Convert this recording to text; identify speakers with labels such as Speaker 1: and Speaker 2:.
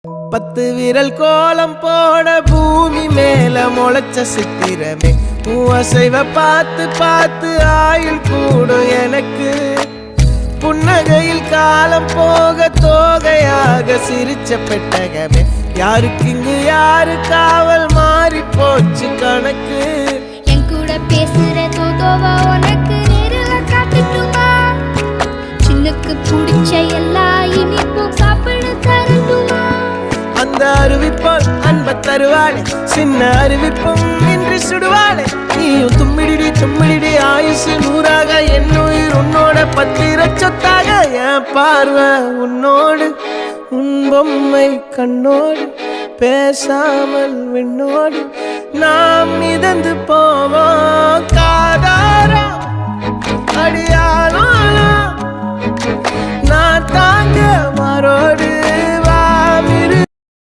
Speaker 1: 10 விரல் கோலம் போட பூமி மேல முளைச்ச சித்திரமே அசைவ பார்த்து பார்த்து ஆயுள் கூடும் எனக்கு புன்னகையில் காலம் போக தோகையாக சிரிச்ச பெட்டகமே யாருக்கு இங்கு யாரு காவல் மாறி போச்சு கணக்கு
Speaker 2: என் கூட பேசுற தோதோவா உனக்கு நேரில் காட்டுட்டுமா சின்னக்கு பிடிச்ச எல்லா இனிப்பும் சாப்பிட தரட்டுமா
Speaker 1: அந்த அறிவிப்போல் அன்ப தருவாளே சின்ன அறிவிப்பும் இன்று சுடுவாளே நீயும் தும்மிடி ஆயுசு 100ஆக என் உயிர் உன்னோட 10 சொத்தாக என் பார்வை உன்னோடு உன் பொம்மை கண்ணோடு பேசாமல் விண்ணோடு நாம் மிதந்து போவோம் காதாரா அடியானோ நான் தாங்க மாறோடு